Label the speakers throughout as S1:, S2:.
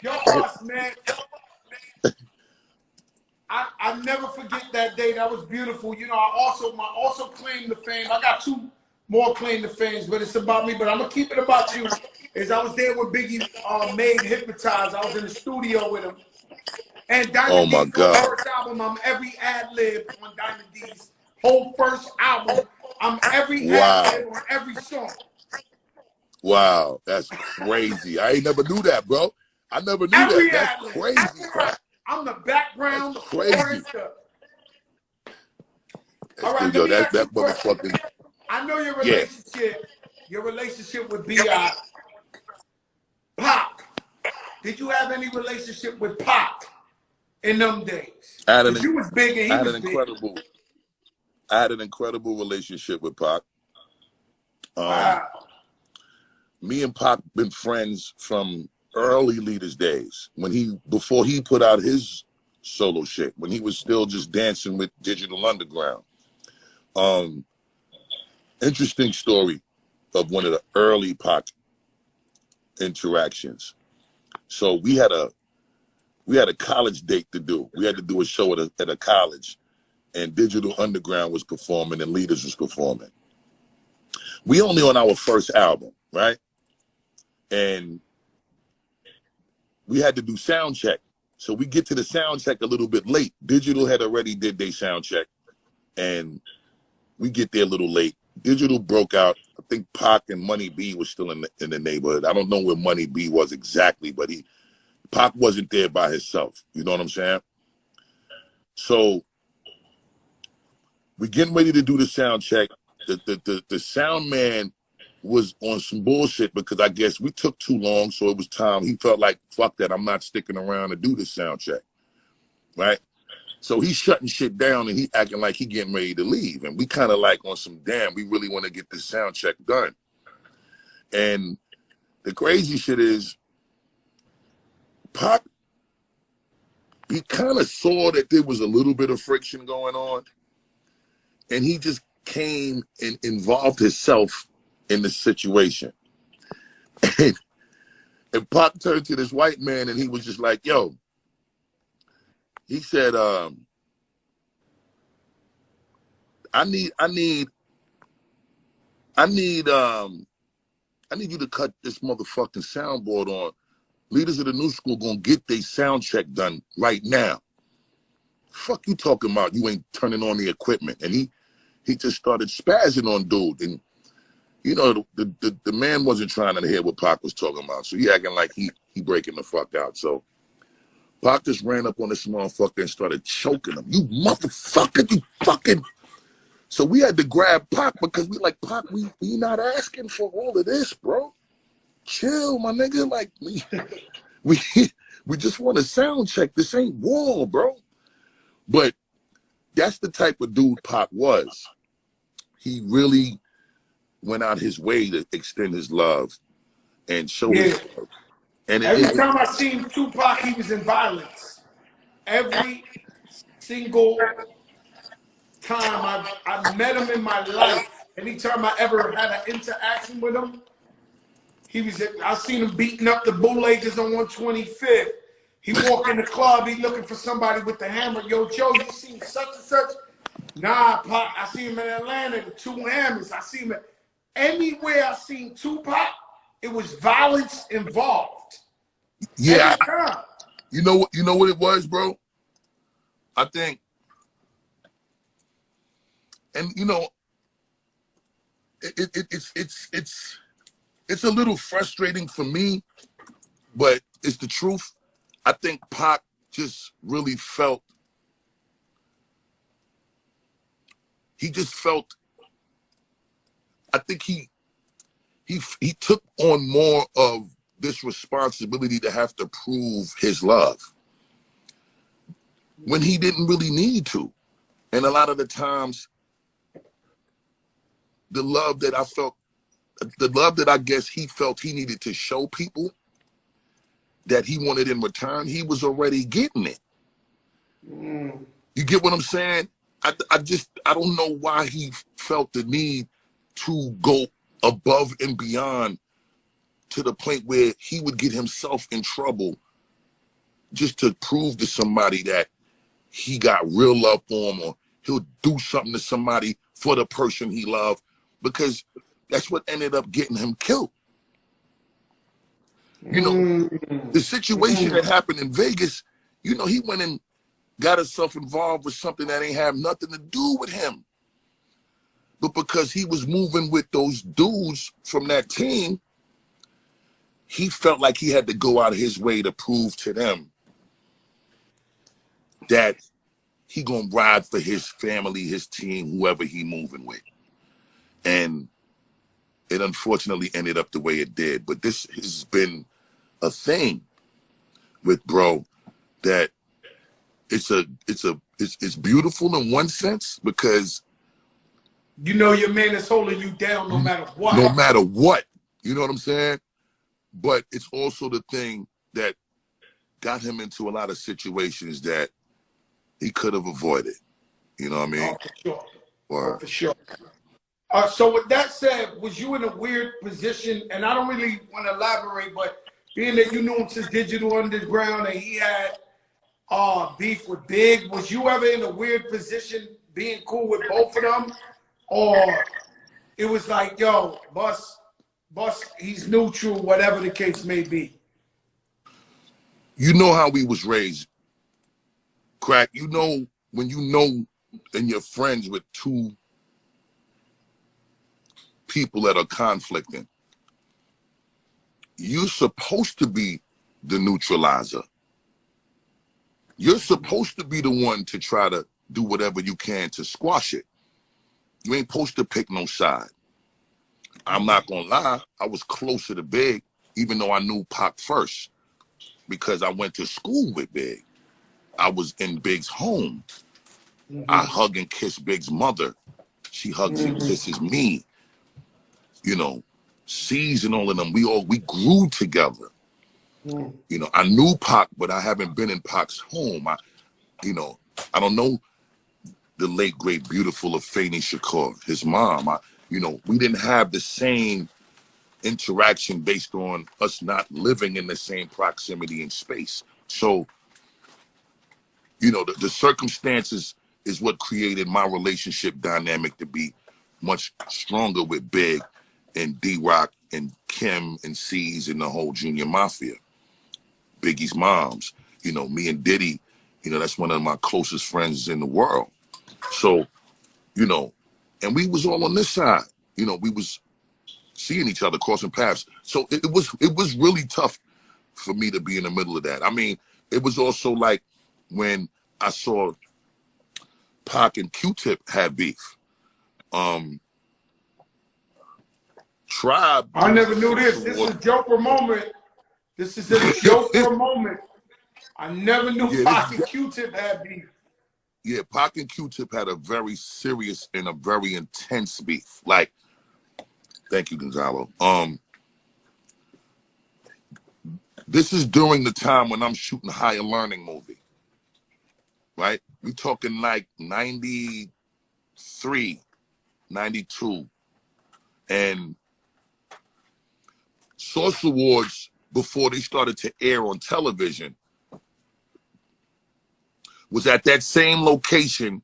S1: Yo, boss, man. I never forget that day. That was beautiful. You know, I also claim the fame. I got two more claim to fame, but it's about me. But I'm gonna keep it about you. Is I was there when Biggie made Hypnotized. I was in the studio with him. And Diamond D's first album, I'm every ad lib on Diamond D's whole first album. I'm every ad lib on every song.
S2: Wow, that's crazy. I ain't never knew that, bro. I never knew that. That's crazy, bro.
S1: I'm the background.
S2: That's crazy.
S1: All right,
S2: yo, that motherfucking.
S1: I know your relationship. Your relationship with B.I. Pac. Did you have any relationship with Pac in them days? You was big and he was big.
S2: I had an incredible relationship with Pac.
S1: Wow.
S2: Me and Pac been friends from early Leaders days, before he put out his solo shit, when he was still just dancing with Digital Underground. Interesting story of one of the early Pac interactions. So we had a college date to do. We had to do a show at a college, and Digital Underground was performing and Leaders was performing. We only on our first album, right? And we had to do sound check. So we get to the sound check a little bit late. Digital had already did their sound check, and we get there a little late. Digital broke out. I think Pac and Money B was still in the neighborhood. I don't know where Money B was exactly, but Pac wasn't there by himself. You know what I'm saying? So we getting ready to do the sound check. The sound man was on some bullshit because I guess we took too long, so it was time. He felt like, fuck that, I'm not sticking around to do this sound check, right? So he's shutting shit down and he acting like he getting ready to leave. And we kind of like on some, damn, we really want to get this sound check done. And the crazy shit is, Pac, he kind of saw that there was a little bit of friction going on, and he just came and involved himself in the situation. And Pac turned to this white man and he was just like, yo, he said, I need you to cut this motherfucking soundboard on. Leaders of the New School gonna get their sound check done right now. Fuck you talking about? You ain't turning on the equipment. And he just started spazzing on dude. And you know, the man wasn't trying to hear what Pac was talking about. So he acting like he breaking the fuck out. So Pac just ran up on this motherfucker and started choking him. You motherfucker, you fucking. So we had to grab Pac because we like, Pac, we not asking for all of this, bro. Chill, my nigga. Like, we just want to sound check. This ain't war, bro. But that's the type of dude Pac was. He really went out his way to extend his love and show his love. And
S1: every time I seen Tupac, he was in violence. Every single time I met him in my life, anytime I ever had an interaction with him, I seen him beating up the bootleggers on 125th. He walk in the club, he looking for somebody with the hammer. Yo, Joe, you seen such and such? Nah, Pac, I see him in Atlanta with 2 hammers. I see him anywhere I seen Tupac, it was violence involved.
S2: Yeah. You know what it was, bro? I think, and you know, it's a little frustrating for me, but it's the truth. I think Pac just really felt, I think he took on more of this responsibility to have to prove his love when he didn't really need to. And a lot of the times, the love that I guess he felt he needed to show people that he wanted in return, he was already getting it. You get what I'm saying? I don't know why he felt the need to go above and beyond to the point where he would get himself in trouble just to prove to somebody that he got real love for him, or he'll do something to somebody for the person he loved, because that's what ended up getting him killed. You know, the situation that happened in Vegas, you know, he went and got himself involved with something that ain't have nothing to do with him. But because he was moving with those dudes from that team, he felt like he had to go out of his way to prove to them that he gonna ride for his family, his team, whoever he moving with. And it unfortunately ended up the way it did. But this has been a thing with bro that it's beautiful in one sense, because
S1: you know your man is holding you down no matter what.
S2: No matter what. You know what I'm saying? But it's also the thing that got him into a lot of situations that he could have avoided. You know what I mean?
S1: Oh, for sure.
S2: Or,
S1: oh, for sure. So with that said, was you in a weird position? And I don't really want to elaborate, but being that you knew him since Digital Underground and he had beef with Big, was you ever in a weird position being cool with both of them? Or it was like, yo, Bus, he's neutral, whatever the case may be?
S2: You know how we was raised, Crack. You know, when you know and you're friends with two people that are conflicting, you're supposed to be the neutralizer. You're supposed to be the one to try to do whatever you can to squash it. You ain't supposed to pick no side. I'm not gonna lie, I was closer to Big, even though I knew Pac first, because I went to school with Big. I was in Big's home. I hug and kiss Big's mother. She hugs and kisses me. You know, C's and all of them, we grew together. You know, I knew Pac, but I haven't been in Pac's home. I don't know the late, great, beautiful Afeni Shakur, his mom. We didn't have the same interaction based on us not living in the same proximity and space. So, the circumstances is what created my relationship dynamic to be much stronger with Big and D-Rock and Kim and C's and the whole Junior Mafia. Biggie's moms, me and Diddy, that's one of my closest friends in the world. So, and we was all on this side, we was seeing each other, crossing paths. So it was really tough for me to be in the middle of that. I mean, it was also like when I saw Pac and Q-Tip had beef. Tribe.
S1: I never knew this. This is a Joker moment. This is a Joker moment. I never knew Pac and Q-Tip had beef.
S2: Yeah, Pac and Q-Tip had a very serious and a very intense beef. Like, thank you, Gonzalo. This is during the time when I'm shooting Higher Learning movie, right? We talking like 93, 92. And Source Awards, before they started to air on television, was at that same location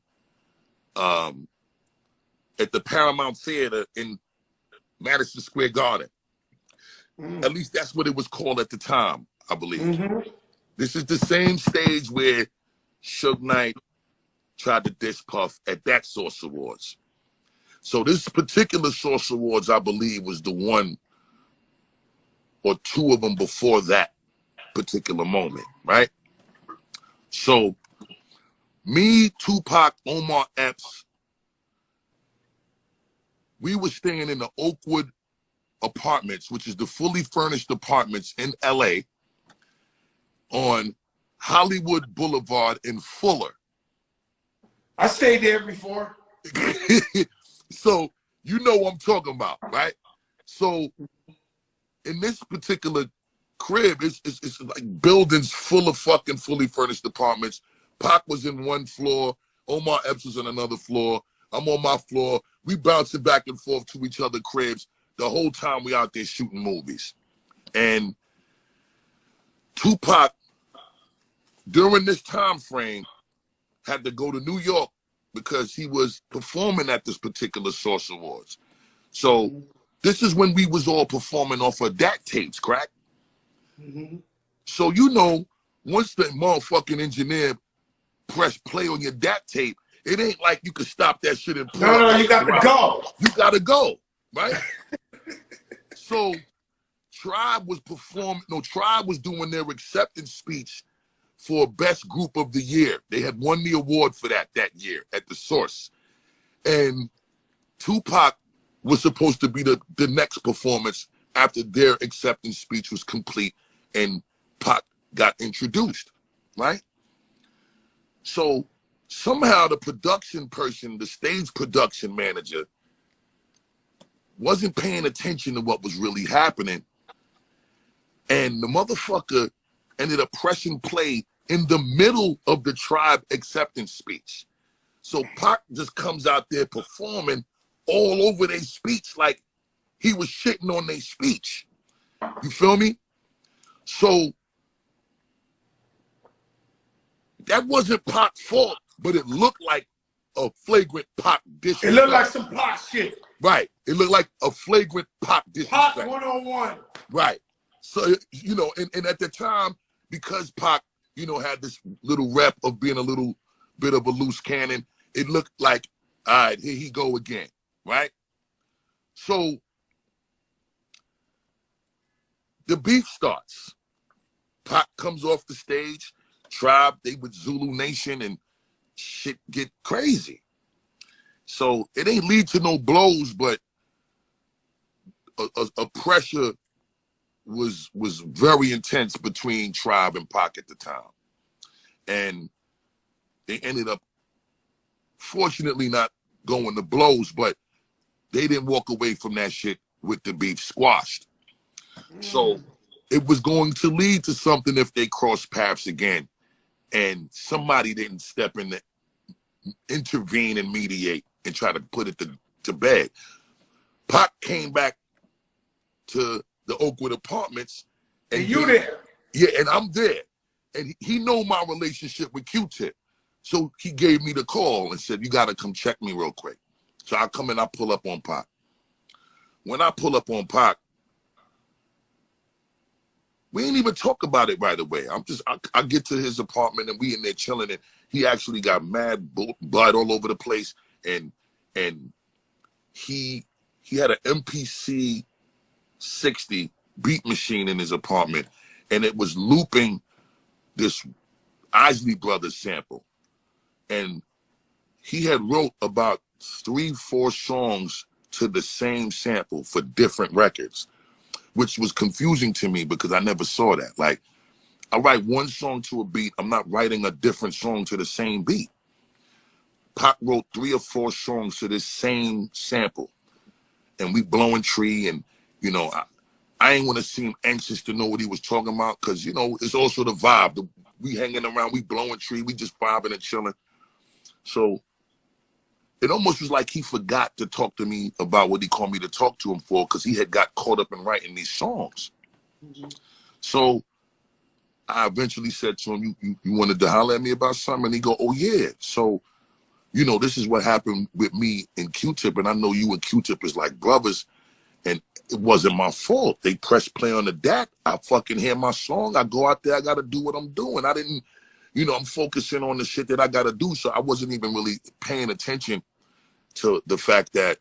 S2: at the Paramount Theater in Madison Square Garden. At least that's what it was called at the time, I believe. This is the same stage where Suge Knight tried to diss Puff at that Source Awards. So this particular Source Awards, I believe, was the one or two of them before that particular moment, right? So me, Tupac, Omar Epps, we were staying in the Oakwood Apartments, which is the fully furnished apartments in LA on Hollywood Boulevard in Fuller.
S1: I stayed there before.
S2: So you know what I'm talking about, right? So in this particular crib, it's like buildings full of fucking fully furnished apartments. Pac was in one floor, Omar Epps was on another floor, I'm on my floor. We bouncing back and forth to each other cribs the whole time we out there shooting movies. And Tupac, during this time frame, had to go to New York because he was performing at this particular Source Awards. So this is when we was all performing off of DAT tapes, crack. So you know, once the motherfucking engineer press play on your DAT tape, it ain't like you can stop that shit and play.
S1: No, you got to go.
S2: You gotta go, right? So Tribe was performing, Tribe was doing their acceptance speech for Best Group of the Year. They had won the award for that year at the Source. And Tupac was supposed to be the next performance after their acceptance speech was complete and Pac got introduced, right? So somehow the production person, the stage production manager, wasn't paying attention to what was really happening. And the motherfucker ended up pressing play in the middle of the Tribe acceptance speech. So Pac just comes out there performing all over their speech like he was shitting on their speech. You feel me? So that wasn't Pac's fault, but it looked like a flagrant Pac disrespect.
S1: It looked like some Pac shit.
S2: Right. It looked like a flagrant Pac disrespect.
S1: Pac 101.
S2: Right. So, you know, and at the time, because Pac, you know, had this little rep of being a little bit of a loose cannon, it looked like, all right, here he go again, right? So the beef starts. Pac comes off the stage, Tribe, they with Zulu Nation, and shit get crazy. So it ain't lead to no blows, but a pressure was very intense between Tribe and Pac at the time. And they ended up, fortunately, not going to blows, but they didn't walk away from that shit with the beef squashed. So it was going to lead to something if they crossed paths again and somebody didn't step in, intervene and mediate and try to put it to bed. Pac came back to the Oakwood Apartments.
S1: And you there?
S2: Yeah, and I'm there. And he know my relationship with Q-Tip. So he gave me the call and said, you got to come check me real quick. So I come in, I pull up on Pac. When I pull up on Pac, we ain't even talk about it right away. I get to his apartment and we in there chilling, and he actually got mad blood all over the place. And he had an MPC 60 beat machine in his apartment, and it was looping this Isley Brothers sample. And he had wrote about 3-4 songs to the same sample for different records, which was confusing to me because I never saw that. Like, I write one song to a beat, I'm not writing a different song to the same beat. Pac wrote 3 or 4 songs to this same sample, and we blowing tree, and you know, I ain't want to seem anxious to know what he was talking about, because you know, it's also the vibe. We hanging around, we blowing tree, we just vibing and chilling. So it almost was like he forgot to talk to me about what he called me to talk to him for, because he had got caught up in writing these songs. So I eventually said to him, you wanted to holler at me about something? And he go, oh yeah. So, you know, this is what happened with me and Q-Tip, and I know you and Q-Tip is like brothers, and it wasn't my fault. They pressed play on the DAC. I fucking hear my song. I go out there, I got to do what I'm doing. I didn't, you know, I'm focusing on the shit that I got to do, so I wasn't even really paying attention to the fact that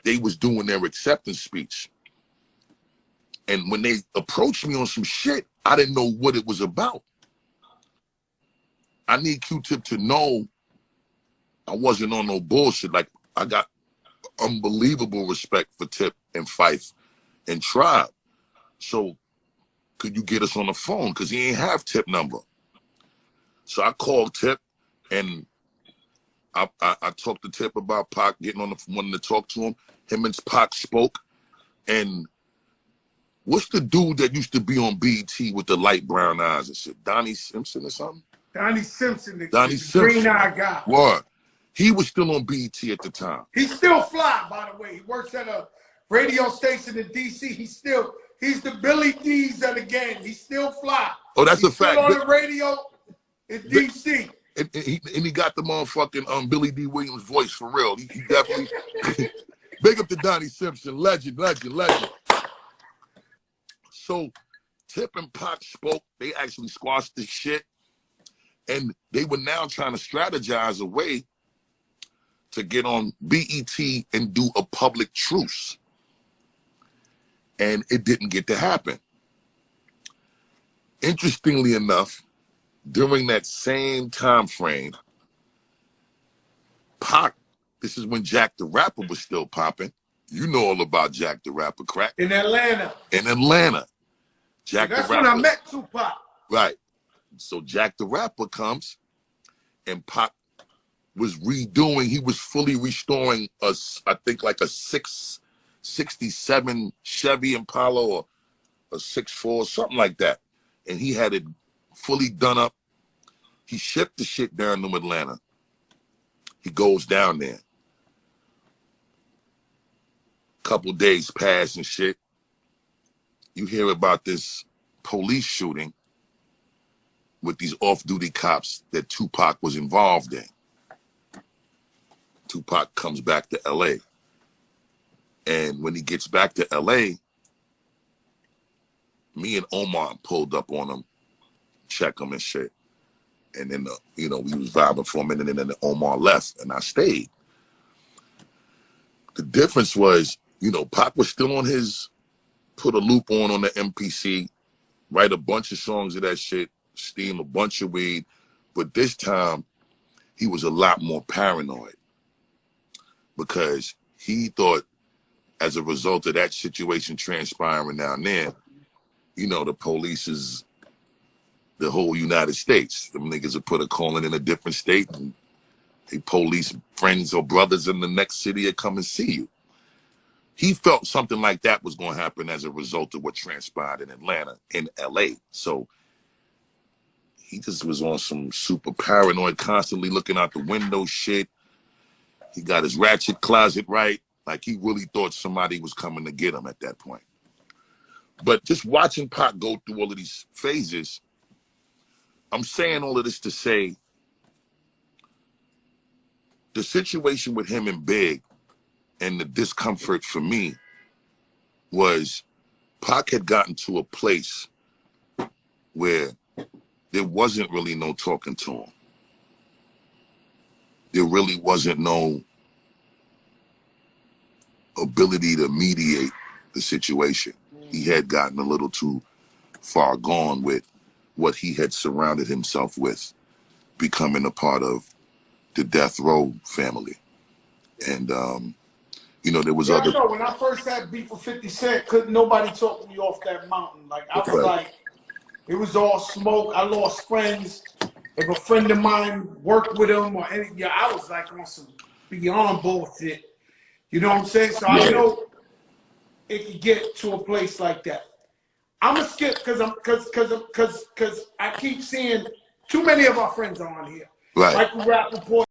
S2: they was doing their acceptance speech. And when they approached me on some shit, I didn't know what it was about. I need Q-Tip to know I wasn't on no bullshit. Like, I got unbelievable respect for Tip and Fife and Tribe. So could you get us on the phone? Because he ain't have Tip number. So I called Tip, and I talked to Tip about Pac getting on the phone, wanting to talk to him. Him and Pac spoke. And what's the dude that used to be on BET with the light brown eyes and shit? Donnie Simpson or something?
S1: Donnie Simpson, the
S2: Simpson.
S1: green-eyed guy.
S2: What? He was still on BET at the time.
S1: He's still fly, by the way. He works at a radio station in D.C. He's the Billy D's of the game. He's still fly.
S2: Oh, that's
S1: He's
S2: a fact.
S1: Still on the radio in DC.
S2: And he got the motherfucking Billy D. Williams voice for real. He definitely big up to Donnie Simpson, legend. So Tip and Pac spoke. They actually squashed this shit, and they were now trying to strategize a way to get on BET and do a public truce. And it didn't get to happen. Interestingly enough, during that same time frame, Pac, this is when Jack the Rapper was still popping. You know all about Jack the Rapper, crack.
S1: In Atlanta.
S2: Jack
S1: That's
S2: the Rapper.
S1: when I met Tupac.
S2: Right. So Jack the Rapper comes, and Pac was redoing, he was fully restoring I think like a 67 Chevy Impala or a 64, something like that. And he had it fully done up. He shipped the shit down to Atlanta. He goes down there. Couple days pass and shit. You hear about this police shooting with these off-duty cops that Tupac was involved in. Tupac comes back to LA. And when he gets back to LA, me and Omar pulled up on him, check him and shit. And then, we was vibing for a minute, and then Omar left, and I stayed. The difference was, Pac was still on his, put a loop on the MPC, write a bunch of songs of that shit, steam a bunch of weed. But this time, he was a lot more paranoid because he thought, as a result of that situation transpiring down there, the police is the whole United States. Them niggas will put a calling in a different state, and they police friends or brothers in the next city to come and see you. He felt something like that was going to happen as a result of what transpired in Atlanta, in LA. So he just was on some super paranoid, constantly looking out the window shit. He got his ratchet closet right. Like he really thought somebody was coming to get him at that point. But just watching Pac go through all of these phases, I'm saying all of this to say the situation with him and Big and the discomfort for me was Pac had gotten to a place where there wasn't really no talking to him. There really wasn't no ability to mediate the situation. He had gotten a little too far gone with what he had surrounded himself with, becoming a part of the Death Row family. And, there was other...
S1: I know, when I first had beef with 50 Cent, couldn't nobody talk me off that mountain. Like, I was like, it was all smoke. I lost friends. If a friend of mine worked with him or anything, I was like on some beyond bullshit. You know what I'm saying? So I know it could get to a place like that. I'm gonna skip because I keep seeing too many of our friends are on here.
S2: Right.
S1: Michael Rappaport.